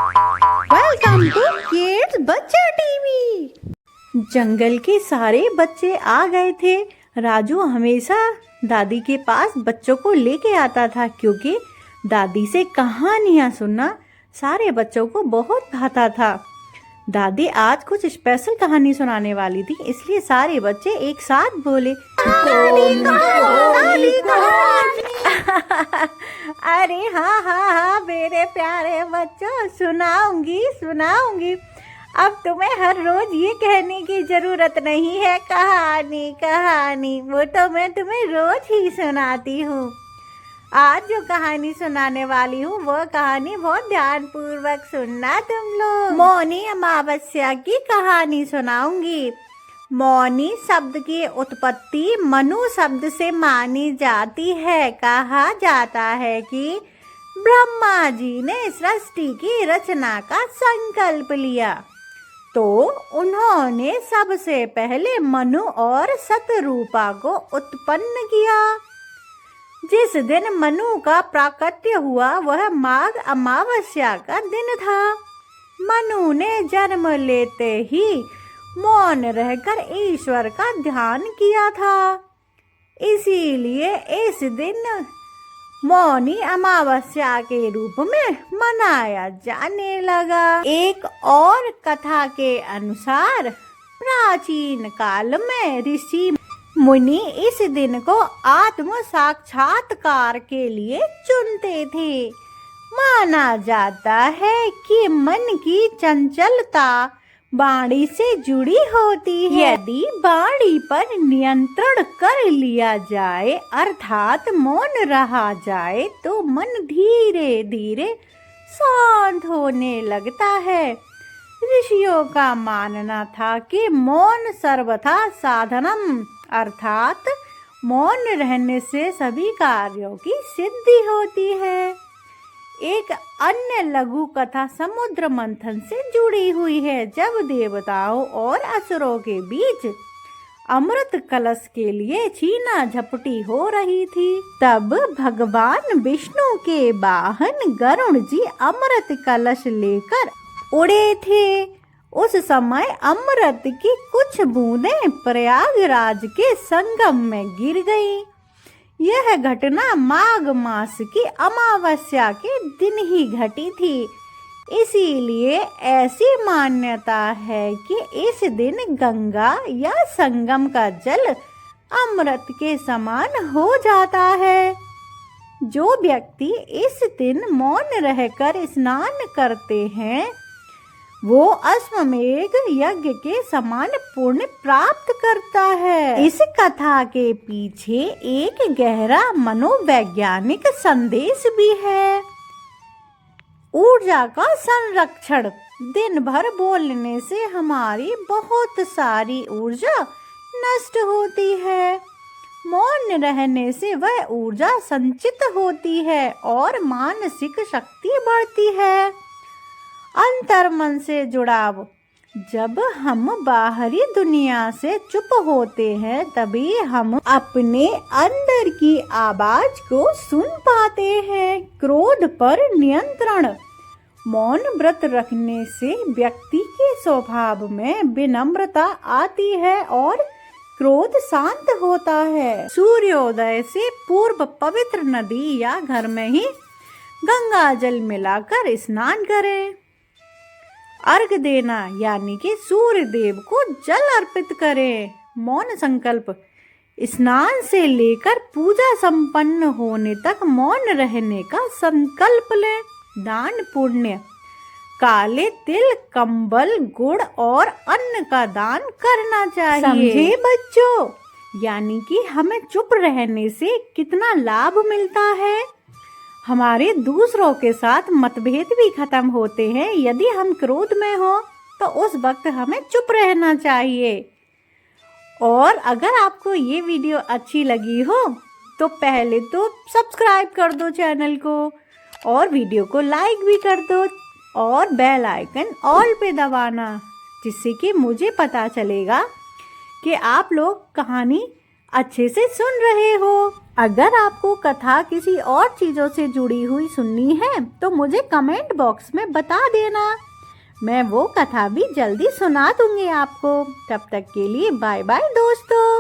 Welcome to kids बच्चा TV. जंगल के सारे बच्चे आ गए थे। राजू हमेशा दादी के पास बच्चों को लेके आता था क्योंकि दादी से कहानियां सुनना सारे बच्चों को बहुत भाता था। दादी आज कुछ स्पेशल कहानी सुनाने वाली थी, इसलिए सारे बच्चे एक साथ बोले अरे हाँ हाँ हाँ मेरे प्यारे बच्चों, सुनाऊंगी। अब तुम्हें हर रोज ये कहने की जरूरत नहीं है कहानी, वो तो मैं तुम्हें रोज ही सुनाती हूँ। आज जो कहानी सुनाने वाली हूँ वो कहानी बहुत ध्यान पूर्वक सुनना तुम लोग। मौनी अमावस्या की कहानी सुनाऊंगी। मौनी शब्द की उत्पत्ति मनु शब्द से मानी जाती है। कहा जाता है कि ब्रह्मा जी ने सृष्टि की रचना का संकल्प लिया तो उन्होंने सबसे पहले मनु और शतरूपा को उत्पन्न किया। जिस दिन मनु का प्राकट्य हुआ वह माघ अमावस्या का दिन था। मनु ने जन्म लेते ही मौन रहकर ईश्वर का ध्यान किया था, इसीलिए इस दिन मौनी अमावस्या के रूप में मनाया जाने लगा। एक और कथा के अनुसार प्राचीन काल में ऋषि मुनि इस दिन को आत्म साक्षात्कार के लिए चुनते थे। माना जाता है कि मन की चंचलता वाणी से जुड़ी होती है। यदि वाणी पर नियंत्रण कर लिया जाए अर्थात मौन रहा जाए तो मन धीरे धीरे शांत होने लगता है। ऋषियों का मानना था कि मौन सर्वथा साधनम अर्थात मौन रहने से सभी कार्यों की सिद्धि होती है। एक अन्य लघु कथा समुद्र मंथन से जुड़ी हुई है। जब देवताओं और असुरों के बीच अमृत कलश के लिए छीना झपटी हो रही थी, तब भगवान विष्णु के वाहन गरुड़ जी अमृत कलश लेकर उड़े थे। उस समय अमृत की कुछ बूंदें प्रयागराज के संगम में गिर गईं। यह घटना माघ मास की अमावस्या के दिन ही घटी थी, इसीलिए ऐसी मान्यता है कि इस दिन गंगा या संगम का जल अमृत के समान हो जाता है। जो व्यक्ति इस दिन मौन रहकर स्नान करते हैं वो अश्वमेध यज्ञ के समान पुण्य प्राप्त करता है। इस कथा के पीछे एक गहरा मनोवैज्ञानिक संदेश भी है। ऊर्जा का संरक्षण। दिन भर बोलने से हमारी बहुत सारी ऊर्जा नष्ट होती है। मौन रहने से वह ऊर्जा संचित होती है और मानसिक शक्ति बढ़ती है। अंतर्मन से जुड़ाव। जब हम बाहरी दुनिया से चुप होते हैं तभी हम अपने अंदर की आवाज को सुन पाते हैं। क्रोध पर नियंत्रण। मौन व्रत रखने से व्यक्ति के स्वभाव में विनम्रता आती है और क्रोध शांत होता है। सूर्योदय से पूर्व पवित्र नदी या घर में ही गंगा जल मिलाकर स्नान करें। अर्घ देना यानी कि सूर्य देव को जल अर्पित करें। मौन संकल्प। स्नान से लेकर पूजा संपन्न होने तक मौन रहने का संकल्प लें। दान पुण्य। काले तिल, कंबल, गुड़ और अन्न का दान करना चाहिए। समझे बच्चों? यानी कि हमें चुप रहने से कितना लाभ मिलता है। हमारे दूसरों के साथ मतभेद भी खत्म होते हैं। यदि हम क्रोध में हो तो उस वक्त हमें चुप रहना चाहिए। और अगर आपको ये वीडियो अच्छी लगी हो तो पहले तो सब्सक्राइब कर दो चैनल को और वीडियो को लाइक भी कर दो और बेल आइकन ऑल पे दबाना, जिससे कि मुझे पता चलेगा कि आप लोग कहानी अच्छे से सुन रहे हो। अगर आपको कथा किसी और चीज़ों से जुड़ी हुई सुननी है तो मुझे कमेंट बॉक्स में बता देना, मैं वो कथा भी जल्दी सुना दूंगी आपको। तब तक के लिए बाय बाय दोस्तों।